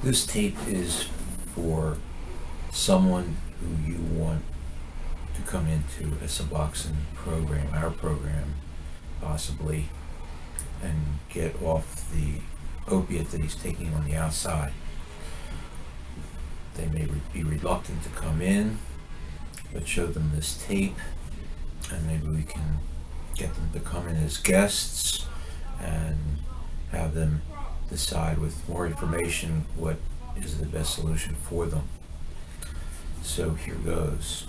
This tape is for someone who you want to come into a Suboxone program, our program, possibly, and get off the opiate that he's taking on the outside. They may be reluctant to come in, but show them this tape, and maybe we can get them to come in as guests and have them decide with more information what is the best solution for them. So here goes.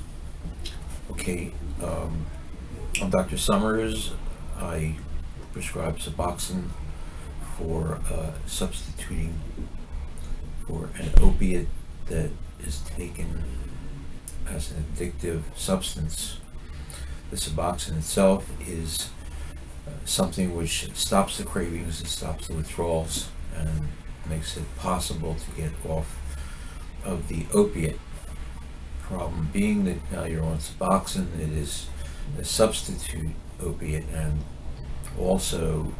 Okay, I'm Dr. Summers. I prescribe Suboxone for substituting for an opiate that is taken as an addictive substance. The Suboxone itself is something which stops the cravings, it stops the withdrawals, and makes it possible to get off of the opiate. Problem being that now you're on Suboxone, it is a substitute opiate and also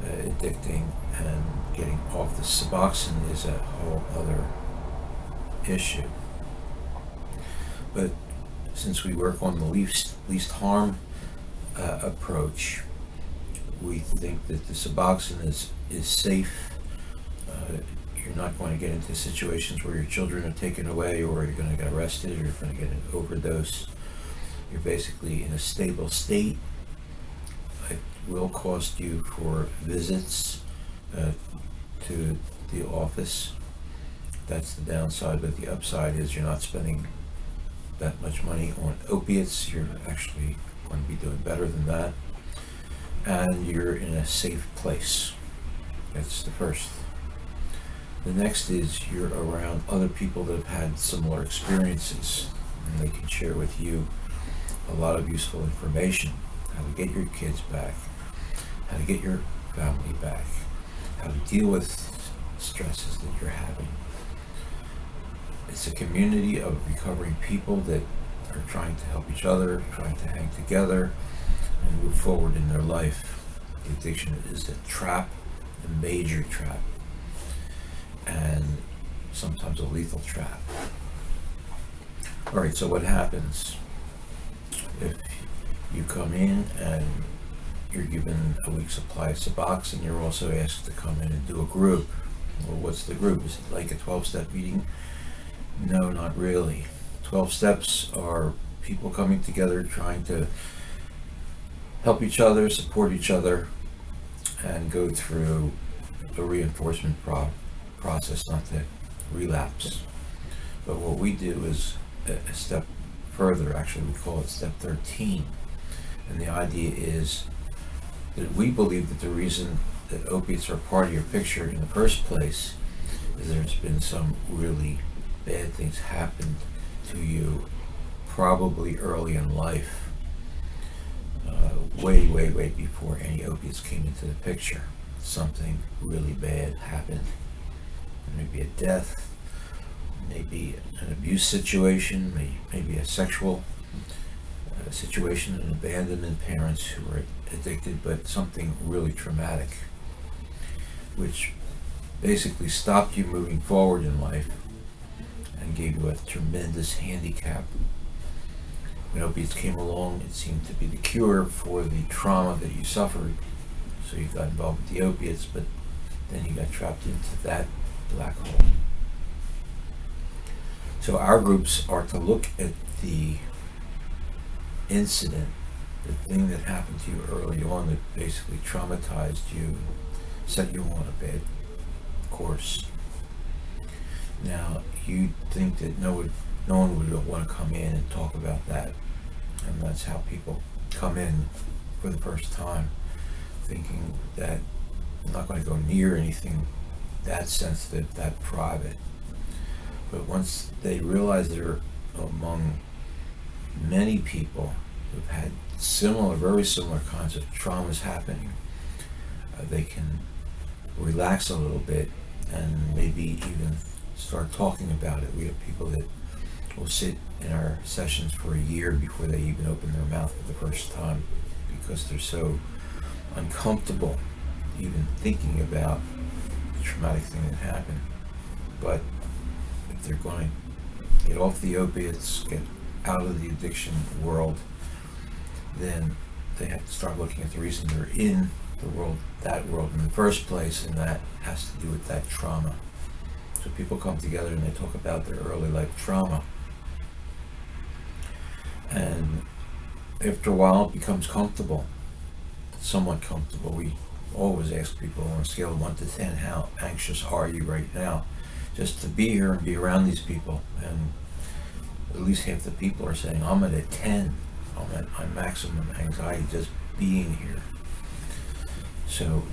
addicting, and getting off the Suboxone is a whole other issue. But since we work on the least harm approach, we think that the Suboxone is safe. You're not going to get into situations where your children are taken away, or you're going to get arrested, or you're going to get an overdose. You're basically in a stable state. It will cost you for visits to the office. That's the downside, but the upside is you're not spending that much money on opiates. You're actually going to be doing better than that, and you're in a safe place. That's the first. The next is you're around other people that have had similar experiences, and they can share with you a lot of useful information: how to get your kids back, how to get your family back, how to deal with stresses that you're having. It's a community of recovering people that are trying to help each other, trying to hang together and move forward in their life. The addiction is a trap, a major trap, and sometimes a lethal trap. All right, so what happens if you come in and you're given a week's supply of Suboxone? You're also asked to come in and do a group. Well, what's the group? Is it like a 12-step meeting? No, not really. 12 steps are people coming together trying to help each other, support each other, and go through the reinforcement process, not to relapse. But what we do is a step further. Actually, we call it step 13. And the idea is that we believe that the reason that opiates are part of your picture in the first place is there's been some really bad things happened to you, probably early in life, way before any opiates came into the picture. Something really bad happened. Maybe a death, maybe an abuse situation, maybe a sexual situation, an abandonment, parents who were addicted, but something really traumatic, which basically stopped you moving forward in life and gave you a tremendous handicap. When opiates came along, it seemed to be the cure for the trauma that you suffered. So you got involved with the opiates, but then you got trapped into that black hole. So our groups are to look at the incident, the thing that happened to you early on that basically traumatized you, set you on a bad course. Now, you'd think that no one would want to come in and talk about that, and that's how people come in for the first time, thinking that I'm not going to go near anything that sensitive, that private. But once they realize they're among many people who've had very similar kinds of traumas happening, they can relax a little bit and maybe even start talking about it. We have people that will sit in our sessions for a year before they even open their mouth for the first time, because they're so uncomfortable even thinking about the traumatic thing that happened. But if they're going to get off the opiates, get out of the addiction world, then they have to start looking at the reason they're in that world in the first place, and that has to do with that trauma. So people come together and they talk about their early life trauma. And after a while it becomes comfortable, somewhat comfortable. We always ask people on a scale of 1 to 10, how anxious are you right now? Just to be here and be around these people. And at least half the people are saying, I'm at a 10. I'm at my maximum anxiety just being here. So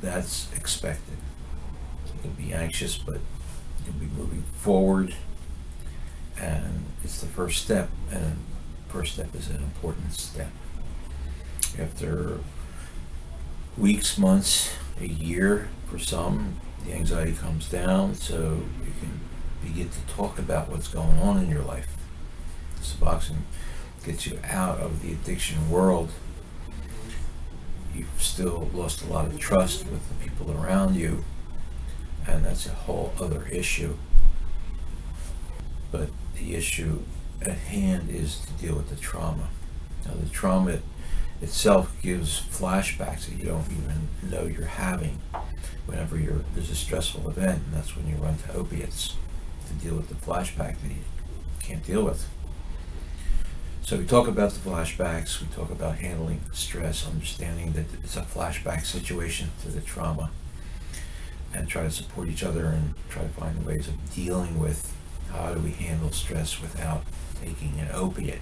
that's expected. You'll be anxious, but you'll be moving forward. And it's the first step, and first step is an important step. After weeks, months, a year for some, the anxiety comes down, so you can begin to talk about what's going on in your life. Suboxone gets you out of the addiction world. You've still lost a lot of trust with the people around you, and that's a whole other issue. But the issue at hand is to deal with the trauma. Now, the trauma itself gives flashbacks that you don't even know you're having whenever there's a stressful event, and that's when you run to opiates to deal with the flashback that you can't deal with. So we talk about the flashbacks, we talk about handling stress, understanding that it's a flashback situation to the trauma, and try to support each other and try to find ways of dealing with how do we handle stress without taking an opiate.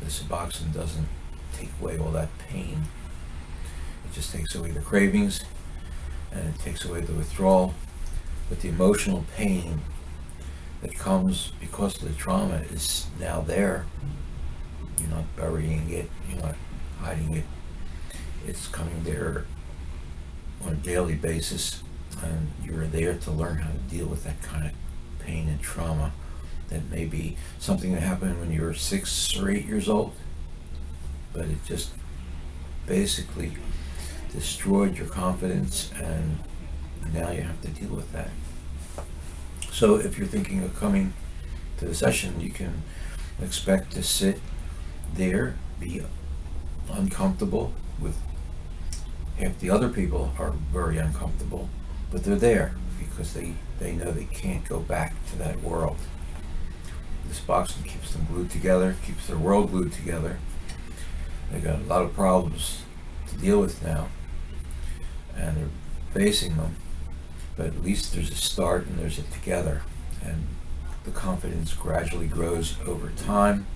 The Suboxone doesn't take away all that pain. It just takes away the cravings and it takes away the withdrawal. But the emotional pain that comes because of the trauma is now there. You're not burying it, you're not hiding it. It's coming there on a daily basis, and you're there to learn how to deal with that kind of pain and trauma that may be something that happened when you were 6 or 8 years old, but it just basically destroyed your confidence, and now you have to deal with that. So if you're thinking of coming to the session, you can expect to sit there, be uncomfortable with half the other people are very uncomfortable, but they're there because they know they can't go back to that world. This Suboxone keeps them glued together, keeps their world glued together. They got a lot of problems to deal with now, and they're facing them, but at least there's a start and there's a together, and the confidence gradually grows over time.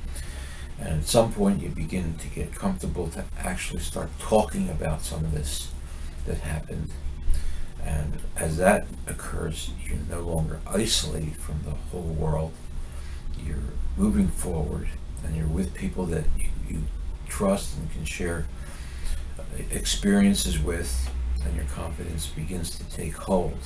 And at some point you begin to get comfortable to actually start talking about some of this that happened. And as that occurs, you're no longer isolated from the whole world. You're moving forward, and you're with people that you trust and can share experiences with, and your confidence begins to take hold.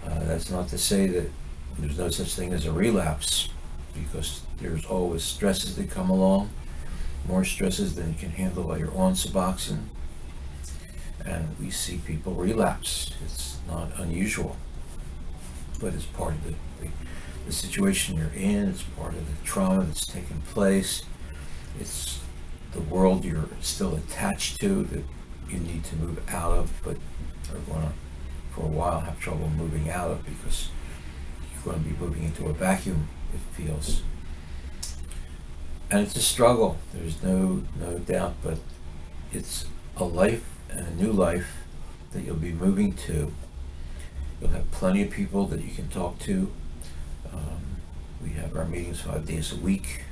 That's not to say that there's no such thing as a relapse, because there's always stresses that come along, more stresses than you can handle while you're on Suboxone, and we see people relapse. It's not unusual, but it's part of the situation you're in. It's part of the trauma that's taken place. It's the world you're still attached to that you need to move out of, but are going to, for a while, have trouble moving out of, because you're going to be moving into a vacuum, it feels. And it's a struggle, there's no doubt, but it's a life and a new life that you'll be moving to. You'll have plenty of people that you can talk to. We have our meetings 5 days a week,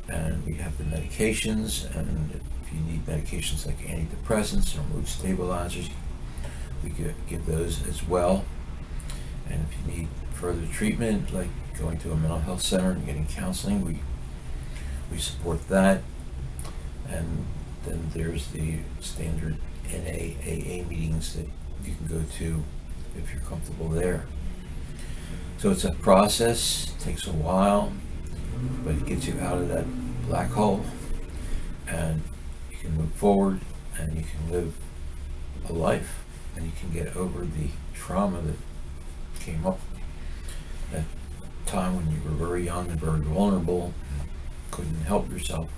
and we have the medications, and if you need medications like antidepressants or mood stabilizers, we give those as well. And if you need further treatment, like going to a mental health center and getting counseling, we support that. And then there's the standard NA/AA meetings that you can go to if you're comfortable there. So it's a process, it takes a while, but it gets you out of that black hole, and you can move forward, and you can live a life, and you can get over the trauma that came up at a time when you were very young and very vulnerable, couldn't help yourself,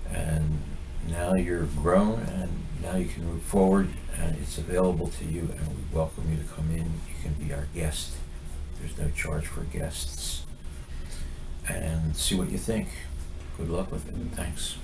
and now you're grown and now you can move forward and it's available to you, and we welcome you to come in. You can be our guest. There's no charge for guests, and see what you think. Good luck with it. Thanks.